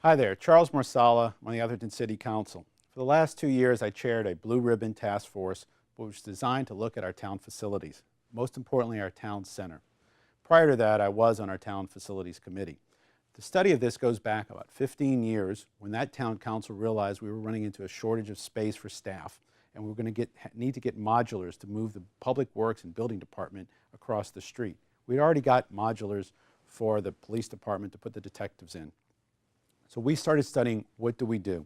Hi there, Charles Marsala. I'm on the Atherton City Council. For the last 2 years, I chaired a blue ribbon task force which was designed to look at our town facilities, most importantly our town center. Prior to that, I was on our town facilities committee. The study of this goes back about 15 years when that town council realized we were running into a shortage of space for staff and we were going to need to get modulars to move the public works and building department across the street. We'd already got modulars for the police department to put the detectives in. So we started studying, what do we do?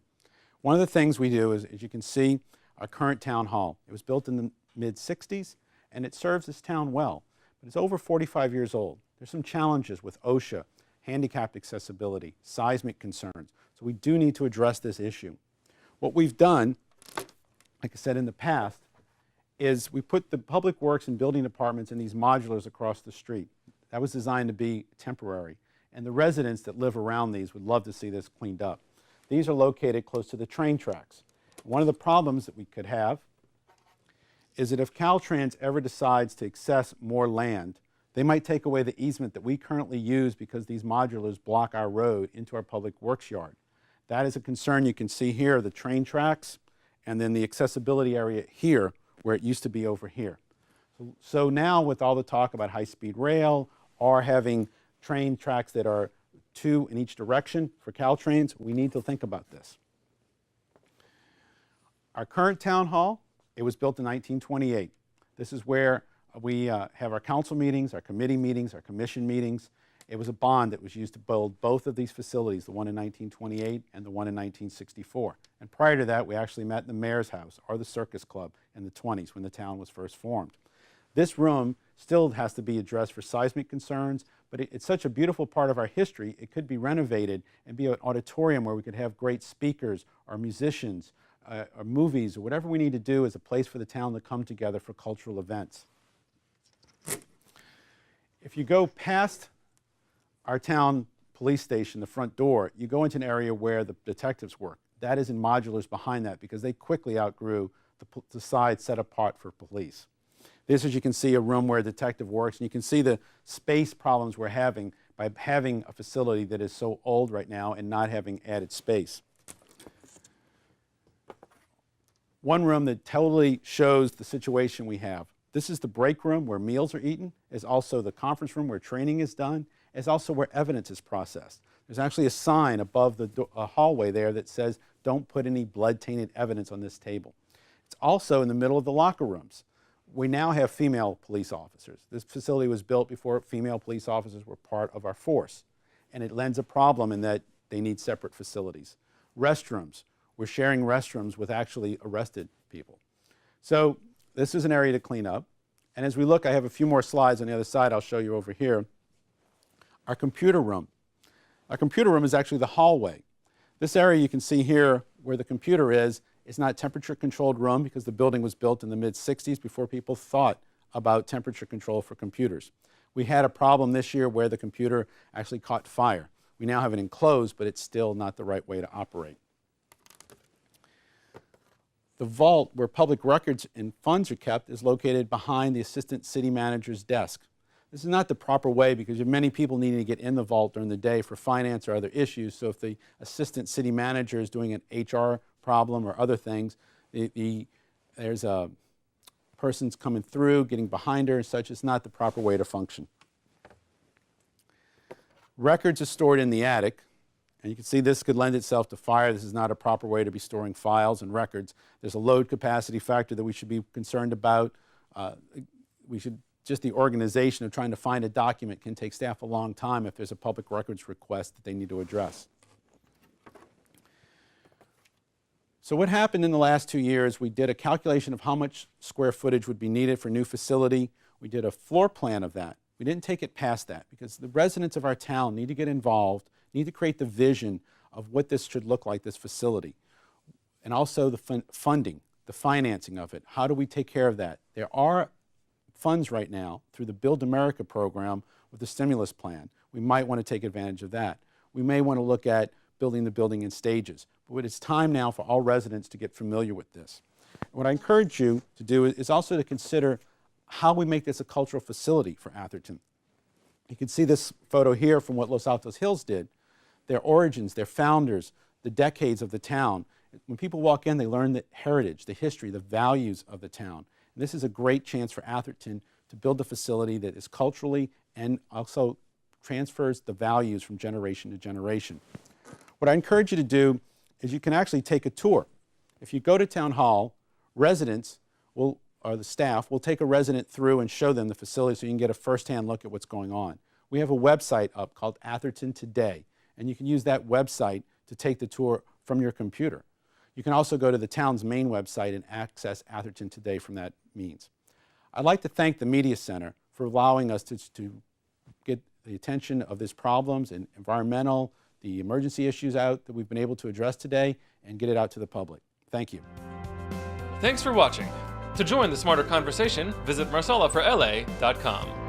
One of the things we do is, as you can see, our current town hall. It was built in the mid-60s and it serves this town well, but it's over 45 years old. There's some challenges with OSHA, handicapped accessibility, seismic concerns, so we do need to address this issue. What we've done, like I said in the past, is we put the public works and building departments in these modulars across the street. That was designed to be temporary. And the residents that live around these would love to see this cleaned up. These are located close to the train tracks. One of the problems that we could have is that if Caltrans ever decides to access more land, they might take away the easement that we currently use because these modulars block our road into our public works yard. That is a concern. You can see here the train tracks and then the accessibility area here where it used to be over here. So now with all the talk about high-speed rail or having train tracks that are 2 in each direction for Caltrains, we need to think about this. Our current town hall, it was built in 1928. This is where we have our council meetings, our committee meetings, our commission meetings. It was a bond that was used to build both of these facilities, the one in 1928 and the one in 1964. And prior to that, we actually met in the mayor's house or the circus club in the 20s when the town was first formed. This room still has to be addressed for seismic concerns, but it's such a beautiful part of our history, it could be renovated and be an auditorium where we could have great speakers or musicians or movies or whatever we need to do as a place for the town to come together for cultural events. If you go past our town police station, the front door, you go into an area where the detectives work. That is in modulars behind that because they quickly outgrew the side set apart for police. This, as you can see, a room where a detective works, and you can see the space problems we're having by having a facility that is so old right now and not having added space. One room that totally shows the situation we have. This is the break room where meals are eaten. It's also the conference room where training is done. It's also where evidence is processed. There's actually a sign above the hallway there that says, don't put any blood-tainted evidence on this table. It's also in the middle of the locker rooms. We now have female police officers. This facility was built before female police officers were part of our force, and it lends a problem in that they need separate facilities. Restrooms. We're sharing restrooms with actually arrested people. So this is an area to clean up. And as we look, I have a few more slides on the other side I'll show you over here. Our computer room. Our computer room is actually the hallway. This area you can see here where the computer is not temperature controlled room because the building was built in the mid-60s before people thought about temperature control for computers. We had a problem this year where the computer actually caught fire. We now have it enclosed, but it's still not the right way to operate. The vault where public records and funds are kept is located behind the assistant city manager's desk. This is not the proper way because you have many people needing to get in the vault during the day for finance or other issues. So if the assistant city manager is doing an HR problem or other things, there's a person's coming through, getting behind her and such. It's not the proper way to function. Records are stored in the attic. And you can see this could lend itself to fire. This is not a proper way to be storing files and records. There's a load capacity factor that we should be concerned about. Just the organization of trying to find a document can take staff a long time if there's a public records request that they need to address. So what happened in the last 2 years, we did a calculation of how much square footage would be needed for a new facility. We did a floor plan of that. We didn't take it past that because the residents of our town need to get involved, need to create the vision of what this should look like, this facility. And also the funding, the financing of it. How do we take care of that? There are funds right now through the Build America program with the stimulus plan. We might want to take advantage of that. We may want to look at building the building in stages. But it's time now for all residents to get familiar with this. And what I encourage you to do is also to consider how we make this a cultural facility for Atherton. You can see this photo here from what Los Altos Hills did. their origins, their founders, the decades of the town. When people walk in, they learn the heritage, the history, the values of the town. And this is a great chance for Atherton to build a facility that is culturally and also transfers the values from generation to generation. What I encourage you to do is you can actually take a tour. If you go to Town Hall, residents will, or the staff will take a resident through and show them the facility so you can get a first-hand look at what's going on. We have a website up called Atherton Today, and you can use that website to take the tour from your computer. You can also go to the town's main website and access Atherton Today from that means. I'd like to thank the Media Center for allowing us to get the attention of these problems and environmental, the emergency issues out that we've been able to address today and get it out to the public. Thank you. Thanks for watching. To join the smarter conversation, visit marsalaforla.com.